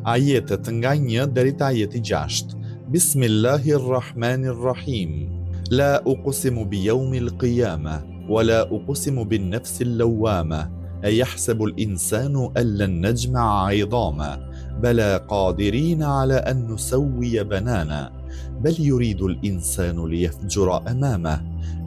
Ajetet nga 1 deri te ajeti 6. Bismillahirrahmanirrahim. La uqsimu biyawmil qiyamah wa la uqsimu bin nafsil lawwamah. أيحسب الإنسان أن لن نجمع عظاما بلى قادرين على أن نسوي بنانا بل يريد الإنسان ليفجر أمامه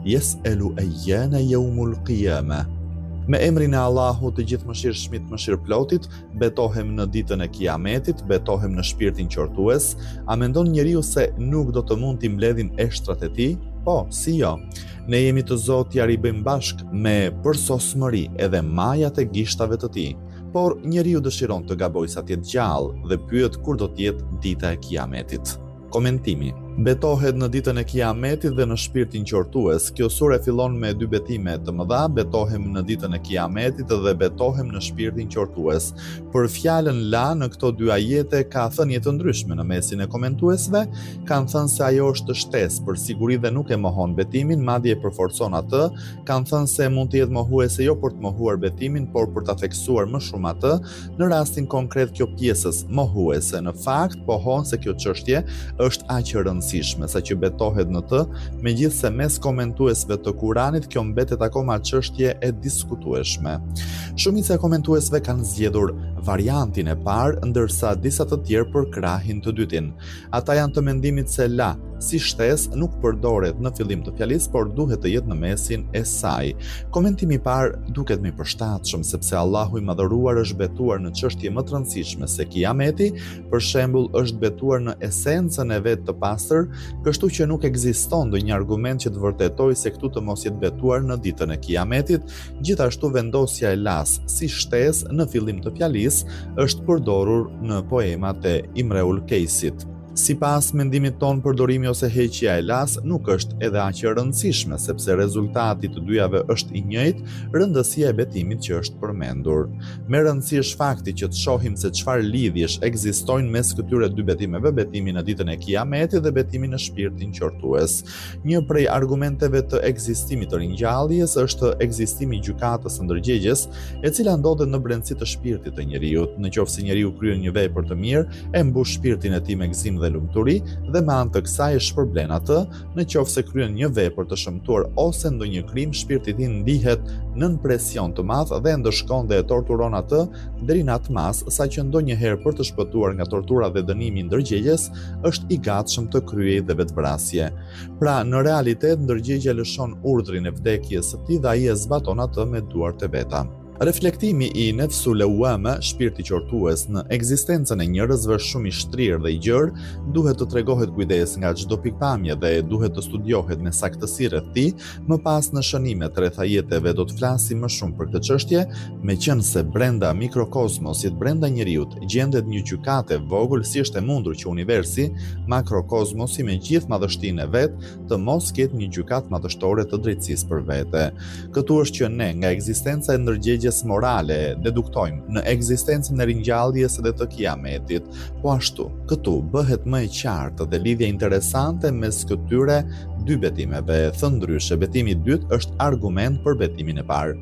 يسأل أيان يوم القيامة. Me emrin e Allahut të gjithë mëshirshmit mëshirëplotit, betohem në ditën e Kiametit, betohem në shpirtin qortues. A mendon njeriu se nuk do të mund t'i mbledhin eshtrat e tij? Po, si jo. Ne jemi të Zotit, ja ribëjmë bashk me përsosmëri edhe majat e gishtave të tij. Por njeriu dëshiron të gabojë sa të jetë gjallë dhe pyet kur do të jetë dita e Kiametit. Komentimi. Betohet në ditën e Kiametit dhe në shpirtin qortues. Kjo sure fillon me 2 betime të mëdha, betohem në ditën e Kiametit dhe betohem në shpirtin qortues. Për fjalën la në këto 2 ajete ka thënie të ndryshme në mesin e komentuesve, kanë thënë se ajo është shtesë për siguri dhe nuk e mohon betimin, madje e përforcon atë, kanë thënë se mund të jetë mohuese jo për të mohuar betimin, por për ta theksuar më shumë atë. Në rastin konkret kjo pjesës mohuese në fakt pohon se kjo çështje është aq e rëndësishme sa që betohet në të, megjithse mes komentuesve të Kuranit kjo mbetet akoma çështje e diskutueshme. Shumica e komentuesve kanë zgjedhur variantin e parë, ndërsa disa të tjerë përkrahin të dytin. Ata janë të mendimit se la si shtesë nuk përdoret në fillim të fjalisë, por duhet të jetë në mesin e saj. Komentimi i parë duket më i përshtatshëm sepse Allahu i madhëruar është betuar në çështje më të rëndësishme se Kiameti, për shembull është betuar në esencën e vet të pastër, kështu që nuk ekziston ndonjë argument që të vërtetojë se këtu të mos jetë betuar në ditën e Kiametit. Gjithashtu vendosja e las si shtesë në fillim të fjalisë është përdorur në poemat e Imreul Keisit. Sipas mendimit ton, përdorimi ose heqja e las nuk është edhe aq e rëndësishme, sepse rezultati të dyjave është i njëjtë, rëndësia e betimit që është përmendur. Me rëndësi është fakti që të shohim se çfarë lidhjesh ekzistojnë mes këtyre 2 betimeve, betimi në ditën e Kiametit dhe betimi në shpirtin qortues. Një prej argumenteve të ekzistimit të ringjalljes është ekzistimi i gjykatës së ndërgjegjes, e cila ndodhet në brendësi të shpirtit të njeriut. Nëse njeriu kryen një vepër të mirë, e mbush shpirtin e tij me gëzim dhe lumturi dhe me anë të kësaj e shpërblen atë. Nëse kryen një vepër të shëmtuar ose ndonjë krim, shpirti i tij ndihet nën presion të madh dhe ndëshkon dhe e torturon atë deri në atë mas sa që ndonjëherë për të shpëtuar nga tortura dhe dënimi i ndërgjegjes është i gatshëm të kryejë dhe vetvrasje. Pra, në realitet ndërgjegja lëshon urdhrin e vdekjes së tij dhe ai e zbaton atë me duart e veta. Reflektimi i nefsul lawwama, shpirti qortues, në ekzistencën e njerëzve është shumë i shtrirë dhe i gjerë, duhet të tregohet kujdes nga çdo pikpamje dhe duhet të studiohet me saktësi rreth tij. Më pas në shënimet rreth ajeteve do të flasim më shumë për këtë çështje, meqense brenda mikrokozmosit, brenda njeriut, gjendet një gjykate vogël, si është e mundur që universi, makrokozmosi me gjithë madhështinë e vet, të mos ketë një gjykatë madhështore të drejtësisë për vete. Këtu është që ne nga ekzistenca e ndërgjegjes morale deduktojmë në ekzistencën e ringjalljes dhe të Kiametit. Po ashtu, këtu bëhet më e qartë dhe lidhja interesante mes këtyre 2 betimeve. Thënë ndryshe, betimi i dytë është argument për betimin e parë.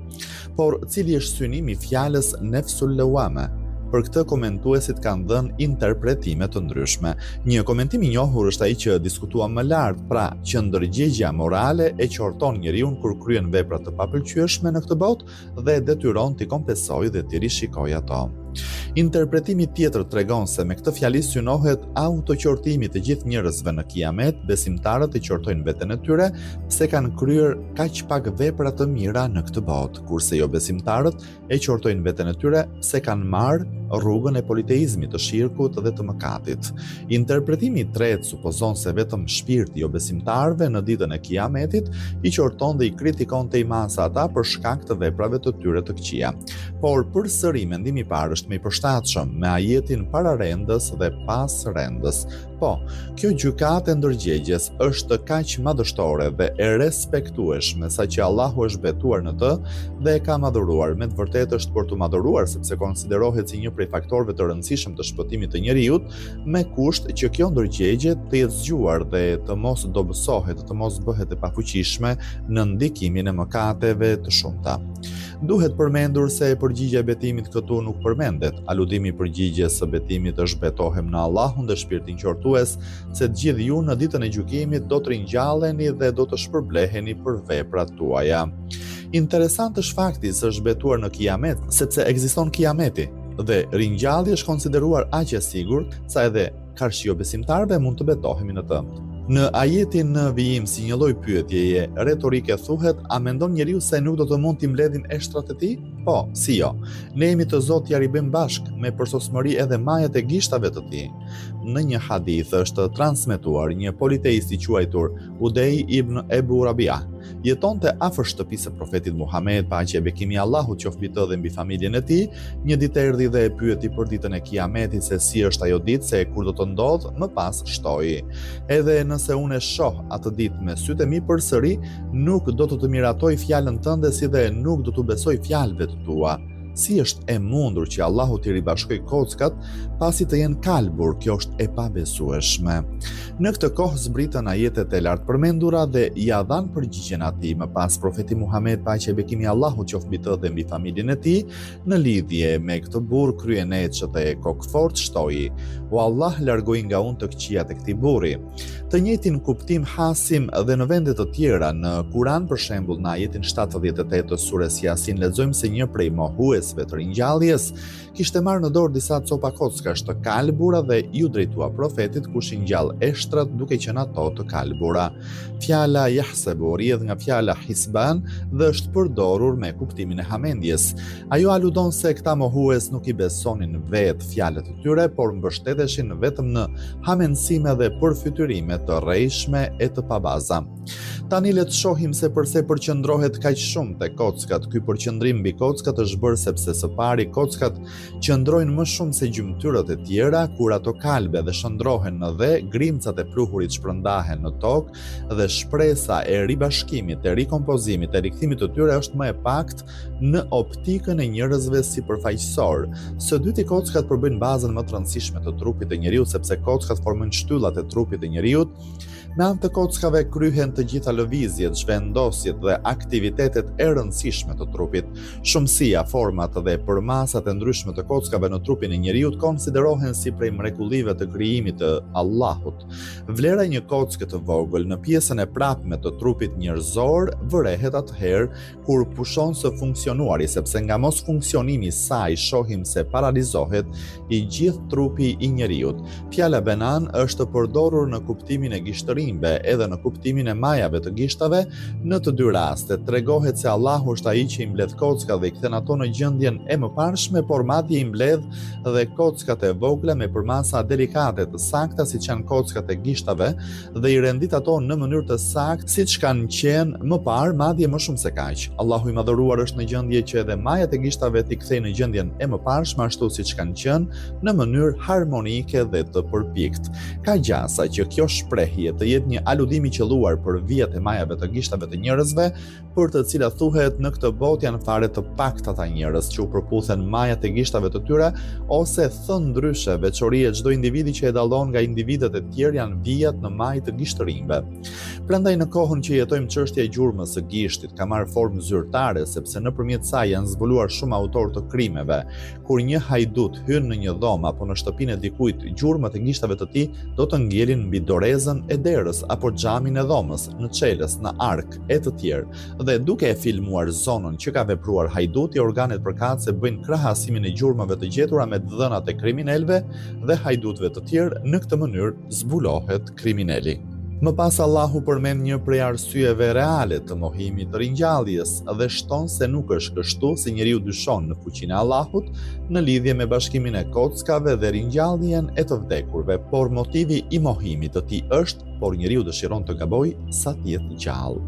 Por cili është synimi i fjalës nefsul lawwama? Për këtë komentuesit kanë dhënë interpretime të ndryshme. Një komentim i njohur është ai që diskutuam më lart, pra që ndërgjegja morale e qorton njeriu kur kryen vepra të papëlqyeshme në këtë botë dhe detyron t'i kompensojë dhe t'i rishikojë ato. Interpretimi tjetër tregon se me këtë fjali synohet autoqortimi të gjithë njerëzve në Kiamet. Besimtarët i qortojnë veten e tyre se kanë kryer kaq pak vepra të mira në këtë botë, kurse jo besimtarët e qortojnë veten e tyre se kanë marrë rrugën e politeizmit, të shirkut dhe të mëkatit. Interpretimi i tretë supozon se vetëm shpirti jo besimtarëve në ditën e Kiametit i qorton dhe i kritikon te masa ata për shkak të veprave të tyre të këqija. Por përsëri mendimi i parë është më i përshtatshëm me ajetin para rendës dhe pas rendës. Po, kjo gjykate ndërgjegjes është kaq madhështore dhe e respektueshme sa që Allahu është betuar në të dhe e ka madhëruar. Me të vërtetë është për të madhëruar sepse konsiderohet si një prej faktorëve të rëndësishëm të shpëtimit të njeriut, me kusht që kjo ndërgjegje të jetë zgjuar dhe të mos dobësohet, të mos bëhet e pafuqishme në ndikimin e mëkateve të shumta. Duhet përmendur se përgjigja e betimit këtu nuk përmendet. Aludimi i përgjigjes së betimit është betohem në Allahun dhe shpirtin qortues se të gjithë ju në ditën e gjykimit do të ringjalleni dhe do të shpërbleheni për veprat tuaja. Interesant është fakti se është betuar në kiamet, sepse ekziston kiameti dhe ringjallja është konsideruar aq e sigurt sa edhe karshi jo besimtarëve mund të betohemi në të. Në ajetin në vijim si një lloj pyetjeje retorike thuhet, a mendon njeriu se nuk do të mund t'i mbledhin eshtrat e tij? Po, si jo. Ne jemi të Zotit ja ribëm bashk me përsosmëri edhe majat e gishtave të tij. Në një hadith është transmetuar një politeist i quajtur Udej ibn Ebu Rabia. Jetonte afër shtëpisë së profetit Muhammed, paqja e bekimi i Allahut qoftë mbi të dhe mbi familjen e tij. Një ditë erdhi dhe e pyeti për ditën e kiametit se si është ajo ditë, se kur do të ndodhë, më pas shtoi. Edhe nëse unë e shoh atë ditë me sytë e mi përsëri, nuk do të miratoj fjalën tënde si dhe nuk do të besoj fjalëve të tua. Si është e mundur që Allahu t'i ribashkoj kockat pasi të jenë kalbur, kjo është e pabesueshme. Në këtë kohë zbritën ajetet e lartë përmendura dhe ja dhan përgjigjen atij. Më pas profeti Muhammed, paqja e bekimi i Allahut qoftë mbi të dhe mbi familjen e tij, në lidhje me këtë burr kryeneçë dhe kokfort shtoi: "O Allah, largoj nga unë të këqijat e këtij burri." Të njëjtin kuptim hasim dhe në vende të tjera. Në Kur'an, për shembull, në ajetin 78 të sures Yasin lexojmë se një prej mohuesve të ringjalljes kishte marrë në dorë disa copa kockash të kalbura dhe ju drejtua profetit, kush i ngjall eshtrat duke qenë ato të kalbura. Fjala yahsabu rrjedh nga fjala hisban dhe është përdorur me kuptimin e hamendjes. Ajo aludon se këta mohues nuk i besonin vetë fjalët e tyre, por mbështeteshin vetëm në hamendësime dhe përfytyrime të rrejshme e të pabaza. Tani le të shohim se përse përqendrohet kaq shumë te kockat. Ky përqendrim mbi kockat është bërë sepse së pari kockat qëndrojnë më shumë se gjymtyrët e tjera. Kur ato kalbe dhe shndrohen dhe grimcat e pluhurit shpërndahen në tokë dhe shpresa e ribashkimit, e rikompozimit, e rikthimit të tyre është më e paktë në optikën e njerëzve si përfaqësor. Së dyti, kockat përbëjnë bazën më të rëndësishme të trupit të njeriut, sepse kockat formojnë shtyllat e trupit të njeriut. Me anë të kockave kryhen të gjitha lëvizjet, zhvendosjet dhe aktivitetet e rëndësishme të trupit. Shumësia, format dhe përmasat e ndryshme të kockave në trupin e njeriut konsiderohen si prej mrekullive të krijimit të Allahut. Vlera e një kocke të vogël në pjesën e prapme të trupit njerëzor vërehet atëherë kur pushon së funksionuari, sepse nga mos funksionimi i saj shohim se paralizohet i gjithë trupi i njeriut. Fjala benan është përdorur në kuptimin e gishtërimbe edhe në kuptimin e majave të gishtave. Në të dy rastet tregohet se Allahu është ai që i mbledh kockat dhe i kthen ato në gjendjen e mëparshme, por madje i mbledh dhe kockat e vogla me përmasa delikate të sakta, siç janë kockat e gishtave, dhe i rendit ato në mënyrë të saktë siç kanë qenë më parë, madje më shumë se kaq. Allahu i madhëruar është në gjendje që edhe majat e gishtave t'i kthejë në gjendjen e mëparshme ashtu siç kanë qenë, në mënyrë harmonike dhe të përpikt. Ka gjasa që kjo shprehje të jetë një aludim i qelluar për vijat e majave të gishtave të njerëzve, për të cilat thuhet në këtë botë janë fare të pakta ata njerëz që u përputhen majat e gishtave të tyre, ose thënë ndryshe, veçoria e çdo individi që e dallon nga individët e tjerë janë vijat në majë të gishtërimve. Prandaj në kohën që jetojmë, çështja e gjurmës së gishtit ka marrë formë zyrtare, sepse nëpërmjet saj janë zbuluar shumë autorë të krimeve. Kur një hajdut hyn në një dhomë apo në shtëpinë e dikujt, gjurmët e gishtave të tij do të ngjelin mbi dorezën e derës apo xhamin e dhomës, në çelës, në ark e të tjerë. Dhe duke e filmuar zonën që ka vepruar hajduti, organet përkatëse bëjnë krahasimin e gjurmëve të gjetura me dhënat e kriminalëve dhe hajdutëve të tjerë. Në këtë mënyrë zbulohet kriminali. Më pas Allahu përmend një prej arsyeve reale të mohimit të ringjalljes dhe shton se nuk është kështu se njeriu dyshon në fuqinë e Allahut në lidhje me bashkimin e kockave dhe ringjalljen e të vdekurve, por motivi i mohimit të tij është por njeriu dëshiron të gabojë sa të jetë gjallë.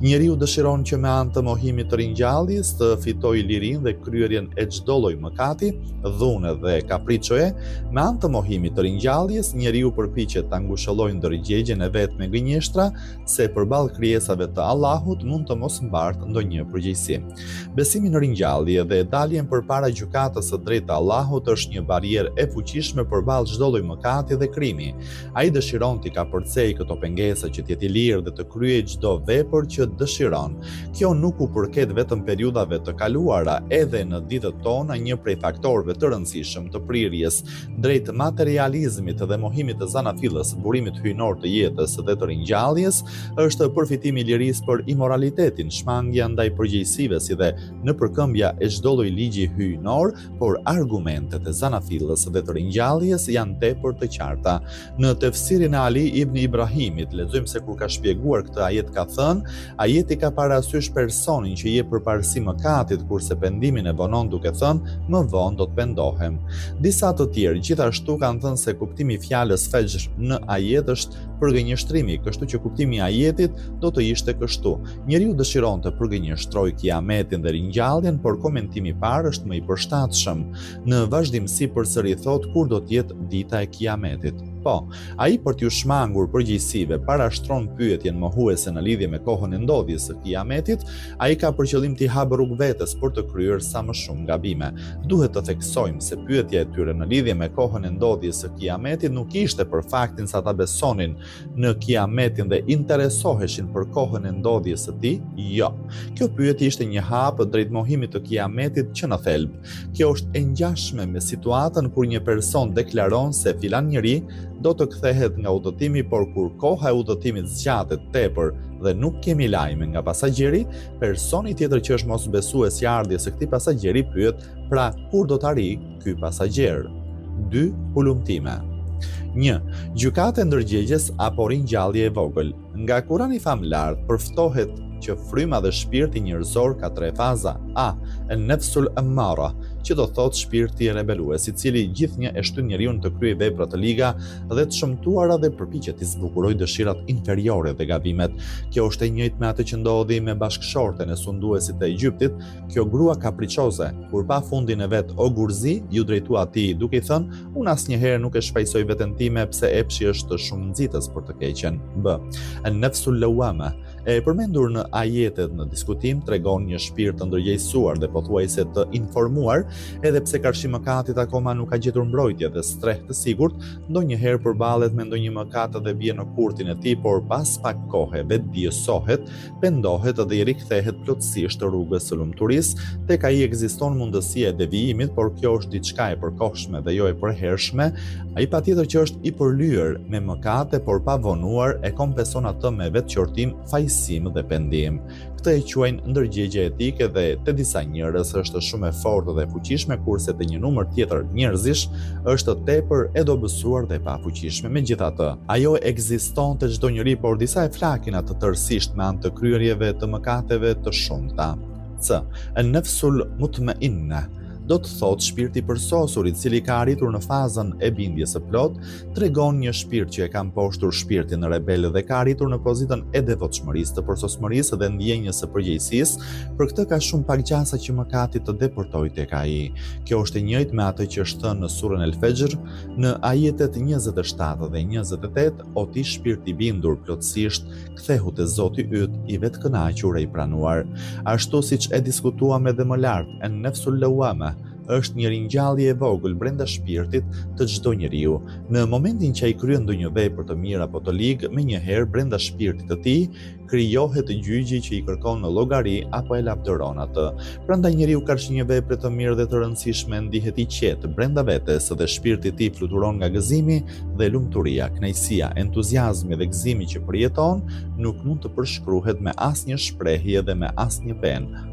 Njeriu dëshiron që me anë të mohimit të ringjalljes të fitojë lirinë dhe kryerjen e çdo lloji mëkati, dhune dhe kapriçoje. Me anë të mohimit të ringjalljes, njeriu përpiqet ta ngushëllojë ndërgjegjen e vet me gënjeshtra se përballë krijesave të Allahut mund të mos mbartë ndonjë përgjegjësi. Besimi në ringjallje dhe daljen përpara gjykatës së drejtë të Allahut është një barierë e fuqishme përballë çdo lloji mëkati dhe krimi. Ai dëshiron t'i kapërcej këto pengesa që t'jeti lirë dhe të kryej çdo vepër që dëshiron. Kjo nuk u përket vetëm periudhave të kaluara, edhe në ditët tona një prej faktorëve të rëndësishëm të prirjes drejt materializmit dhe mohimit të zanafillës, burimit hyjnor të jetës dhe të ringjalljes, është përfitimi i lirisë për imoralitetin, shmangja ndaj përgjegjësive si dhe në përkëmbja e çdo lloji ligji hyjnor, por argumentet e zanafillës dhe të ringjalljes janë tepër të qarta. Në tefsirin e Ali ibn Ibrahimit lexojmë se kur ka shpjeguar këtë ajet ka thënë, ajeti ka parasysh personin që jep përparësi mëkatit, kurse pendimin e vonon duke thënë, më vonë do të pendohem. Disa të tjerë gjithashtu kanë thënë se kuptimi i fjalës fajr në ajet është përgënjeshtrimi, kështu që kuptimi i ajetit do të ishte kështu. Njeriu dëshiron të përgënjeshtrojë kiametin dhe ringjalljen, por komentimi i parë është më i përshtatshëm. Në vazhdimsi përsëri thot kur do të jetë dita e kiametit. Po, ai për t'ju shmangur përgjegjësive parashtron pyetjen mohuese në lidhje me kohën e ndodhjes së kiametit, ai ka për qëllim t'i hapë rrugë vetes për të kryer sa më shumë gabime. Duhet të theksojmë se pyetja e tyre në lidhje me kohën e ndodhjes së kiametit nuk ishte për faktin se ata besonin në kiametin dhe interesoheshin për kohën e ndodhjes së tij. Jo. Kjo pyetje ishte një hap drejt mohimit të kiametit që në thelb. Kjo është e ngjashme me situatën kur një person deklaron se filan njeri do të kthehet nga udhëtimi, por kur koha e udhëtimit zgjatet tepër dhe nuk kemi lajme nga pasagjeri, personi tjetër që është mosbesues i ardhjes së këtij pasagjeri pyet, pra kur do të arrijë ky pasagjer? 2 hulumtime. 1. Gjykata e ndërgjegjes apo ringjallje e vogël. Nga Kurani famlar përftohet që fryma dhe shpirti njerëzor ka 3 faza. A. An-nafsul ammara, që do thotë shpirti rebelues, i cili gjithnjë e shtyn njeriu të kryejë vepra të liga dhe të shëmtuara dhe përpiqet të zbukurojë dëshirat inferiore dhe gabimet. Kjo është e njëjtë me atë që ndodhi me bashkëshorten e sunduesit të Egjiptit. Kjo grua kapriçoze, kur pa fundin e vet o gurzi, ju drejtua atij duke i thënë, unë asnjëherë nuk e shpajsoj veten time pse epshi është shumë nxitës për të keqen. B. An-nafsul lawama, e përmendur në ajetet në diskutim, tregon një shpirt të ndërgjegjësuar dhe pothuajse të informuar, edhe pse karshi mëkatit akoma nuk ka gjetur mbrojtje dhe streh të sigurt, ndonjëherë përballet me ndonjë mëkat dhe bie në kurtin e tij, por pas pak kohe vetdiësohet, pendohet dhe i rikthehet plotësisht rrugës së lumturisë. Tek ai ekziston mundësia e devijimit, por kjo është diçka e përkohshme dhe jo e përhershme. Ai patjetër që është i përlyer me mëkate, por pa vonuar, e kompenson atë me vetqortim, fajsim dhe pendim. Këtë e quajnë ndërgjegje etike dhe te disa njerëz është shumë e fortë dhe fuqishme, kurse te një numër tjetër njerëzish është tepër e dobësuar dhe pa fuqishme. Megjithatë, ajo ekziston te çdo njeri, por disa e flakin atë tërësisht me anë të kryerjeve të mëkateve të shumta. C. An-nafsul mutma'inna, do të thotë shpirti përsosur, i cili ka arritur në fazën e bindjes së plot, tregon një shpirt që e ka mposhtur shpirtin rebel dhe ka arritur në pozitën e devotshmërisë, të përsosmërisë dhe ndjenjës së përgjegjësisë. Për këtë ka shumë pak gjasa që mëkati të deportojë tek ai. Kjo është e njëjtë me atë që është thënë në surën El-Fajr në ajetet 27 dhe 28, o ti shpirt i bindur plotësisht, kthehu te Zoti yt, i vetkënaqur e i pranuar. Ashtu siç e diskutuam edhe më lart, an-nafsul lawama është një ringjallje e vogël brenda shpirtit të çdo njeriu. Në momentin që ai kryen ndonjë vepër të mirë apo të ligë, menjëherë brenda shpirtit të tij krijohet gjyqi që i kërkon në llogari apo e lavdëron atë. Prandaj njeriu ka një vepër të mirë dhe të rëndësishme, ndihet i qetë brenda vetes dhe shpirti i tij fluturon nga gëzimi dhe lumturia, kënaqësia, entuziazmi dhe gëzimi që përjeton nuk mund të përshkruhet me asnjë shprehje dhe me asnjë penë.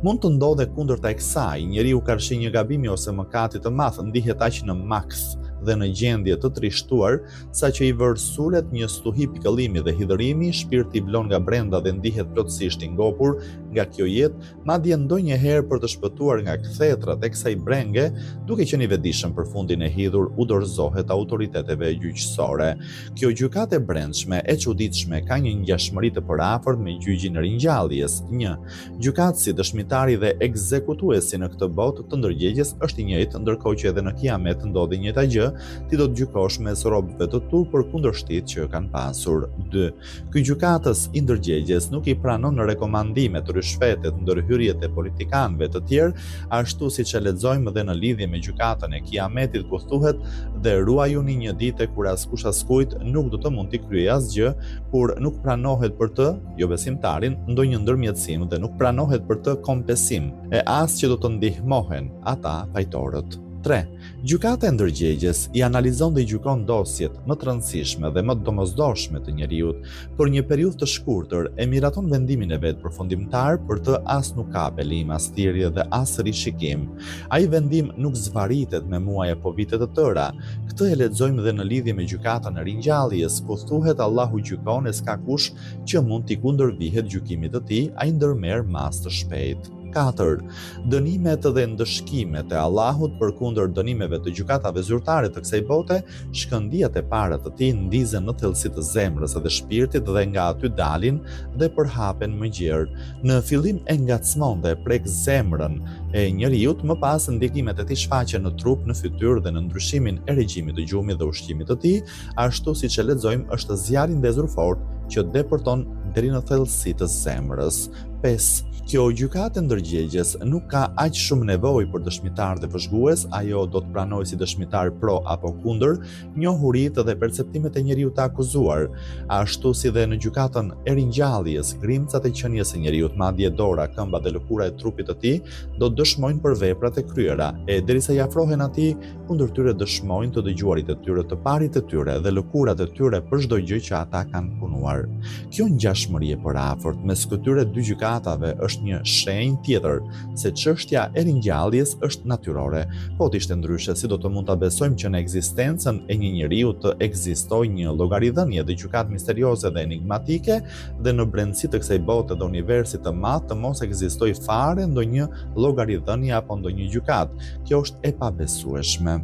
Mund të ndodhe kundërta e kësaj, njeriu ka një gabimi ose mëkati të madh, ndihet aq në maks dhe në gjendje të trishtuar, saqë i vërsulet një stuhi pikëllimi dhe hidhërimi, shpirti vlon nga brenda dhe ndihet plotësisht i ngopur nga kjo jetë, madje ndonjëherë për të shpëtuar nga kthetrat e kësaj brenge, duke qenë i vetëdijshëm për fundin e hidhur, u dorëzohet autoriteteve gjyqësore. Kjo gjykatë e brendshme e çuditshme ka një ngjashmëri të përafërt me gjyqin e ringjalljes. 1. Gjykatësi, dëshmitari dhe ekzekutuesi në këtë botë të ndërgjegjes është i njëjtë, ndërkohë që edhe në kiamet ndodhi njëjta gjë, ti do të gjykosh mes robëve të tu për kundërshtit që kanë pasur. 2. Ky gjykatës i ndërgjegjes nuk i pranon rekomandimet të kryeshfetet, ndërhyrjet e politikanëve të tjerë, ashtu siç e lexojmë dhe në lidhje me gjykatën e Kiametit ku thuhet: "Dhe ruajuni një ditë kur askush askujt nuk do të mund t'i kryejë asgjë, kur nuk pranohet për të, jo besimtarin, ndonjë ndërmjetësim dhe nuk pranohet për të kompensim, e as që do të ndihmohen ata fajtorët." 3. Gjykata e ndërgjegjes i analizon dhe i gjykon dosjet më të rëndësishme dhe më domosdoshme të njeriut për një periudhë të shkurtër, e miraton vendimin e vet përfundimtar për të as nuk ka apelim, as thirrje dhe as rishikim. Ai vendim nuk zvaritet me muaj apo vite të tëra. Këtë e lexojmë dhe në lidhje me gjykatën e ringjalljes, ku thuhet Allahu gjykon e s'ka kush që mund t'i kundërvihet gjykimit të tij, ai ndërmerr mas të shpejt. 4. Dënimet dhe ndëshkimet e Allahut përkundër dënimeve të gjykatave zyrtare të kësaj bote, shkëndijat e para të tij ndizen në thellësitë të zemrës dhe shpirtit dhe nga aty dalin dhe përhapen më gjerë. Në fillim e ngacmon dhe prek zemrën e njeriut, më pas ndikimet e tij shfaqen në trup, në fytyrë dhe në ndryshimin e regjimit të gjumit dhe ushqimit të tij, ashtu siç e lexojmë është zjarri ndezur fort që depërton deri në thellësitë të zemrës. 5. Kjo gjykatë e ndërgjegjes nuk ka aq shumë nevojë për dëshmitar dhe vëzhgues, ajo do të pranojë si dëshmitar pro apo kundër njohuritë dhe perceptimet e njeriut të akuzuar, ashtu si dhe në gjykatën e ringjalljes, grimcat e qenies së njeriut, madje dora, këmba dhe lëkura e trupit të tij do të dëshmojnë për veprat e kryera, e derisa i afrohen atij, kundër tyre dëshmojnë të dëgjuarit e tyre, të parit e tyre dhe lëkurat e tyre për çdo gjë që ata kanë punuar. Kjo ngjashmëri e përafërt mes këtyre dy gjykatave është një shenjë tjetër se çështja e ringjalljes është natyrore. Po të ishte ndryshe, si do të mund ta besojmë që në ekzistencën e një njeriu të ekzistojë një llogaridhënie dhe gjykatë misterioze dhe enigmatike, dhe në brendësi të kësaj bote dhe universit të madh të mos ekzistojë fare ndonjë llogaridhënie apo ndonjë gjykatë. Kjo është e pabesueshme.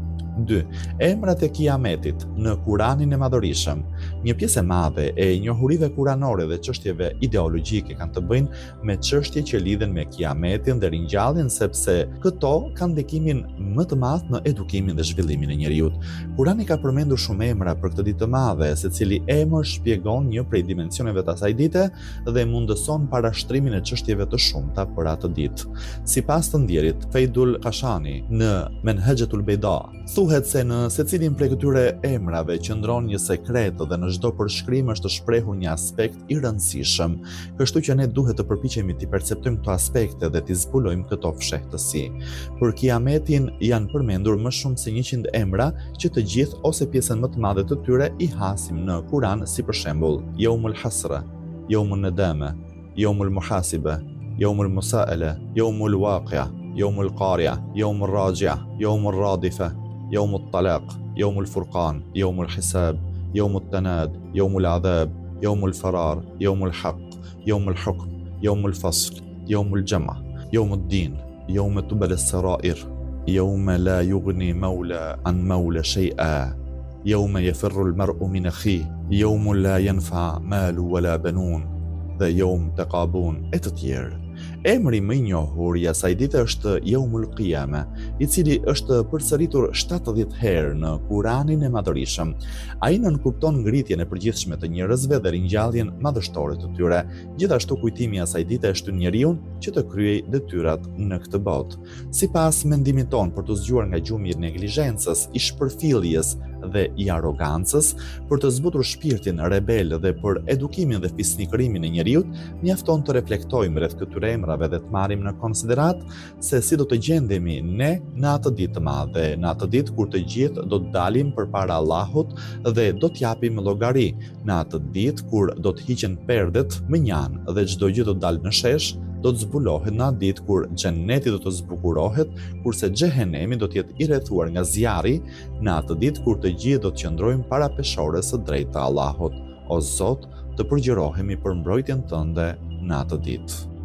2. Emrat e Kiametit në Kuranin e Madhërisëm. Një pjesë e madhe e njohurive kuranore dhe çështjeve ideologjike kanë të bëjnë me çështje që lidhen me Kiametin dhe ringjalljen, sepse këto kanë ndikimin më të madh në edukimin dhe zhvillimin e njeriut. Kurani ka përmendur shumë emra për këtë ditë të madhe, secili emër shpjegon një prej dimensioneve të asaj dite dhe mundëson parashtrimin e çështjeve të shumta për atë ditë. Sipas të ndjerit Fejdul Kashani në Menhexhetul Beida, thuhet se në secilin prej këtyre emrave qëndron një sekret dhe në çdo përshkrim është shprehur një aspekt i rëndësishëm, kështu që ne duhet të përpiqemi të perceptojmë këto aspekte dhe të zbulojmë këto fshehtësi. Për Kiametin janë përmendur më shumë se 100 emra që të gjithë ose pjesën më të madhe të tyre i hasim në Kuran, si për shembull Yawmul Hasra, Yawmun Nadama, Yawmul Muhasiba, Yawmul Musaala, Yawmul Waqi'a, Yawmul Qari'a, Yawmul Raji'a, Yawmul Radifa, يوم الطلاق، يوم الفرقان، يوم الحساب، يوم التناد، يوم العذاب، يوم الفرار، يوم الحق، يوم الحكم، يوم الفصل، يوم الجمع، يوم الدين، يوم تبلى السرائر، يوم لا يغني مولى عن مولى شيئا، يوم يفر المرء من أخيه، يوم لا ينفع مال ولا بنون، dhe يوم تقابون e të tjerë. Emri më i njohur i asaj dite është Yawmul Qiyama, i cili është përsëritur 70 herë në Kuranin e Madhërisëm. Ai nënkupton ngritjen e përgjithshme të njerëzve dhe ringjalljen madhështore të tyre. Gjithashtu kujtimi i asaj dite shton njeriu që të kryejë detyrat në këtë botë. Sipas mendimit ton, për të zgjuar nga gjumi i neglizhencës, i shpërfilljes dhe i arrogancës, për të zbutur shpirtin rebel dhe për edukimin dhe fisnikërimin e njeriut, mjafton të reflektojmë rreth këtyre emrave dhe të marrim në konsiderat se si do të gjendemi ne në atë ditë të madhe, në atë ditë kur të gjithë do të dalim përpara Allahut dhe do të japim llogari, në atë ditë kur do të hiqen perdet më njanë dhe çdo gjë do të dalë në shesh, do të zbulohet në atë ditë kur xheneti do të zbukurohet, kurse xhehenemi do të jetë i rrethuar nga zjarri, në atë ditë kur të gjithë do të qëndrojmë para peshores së drejtë të Allahut. O Zot, të përgjërohemi për mbrojtjen tënde në atë ditë.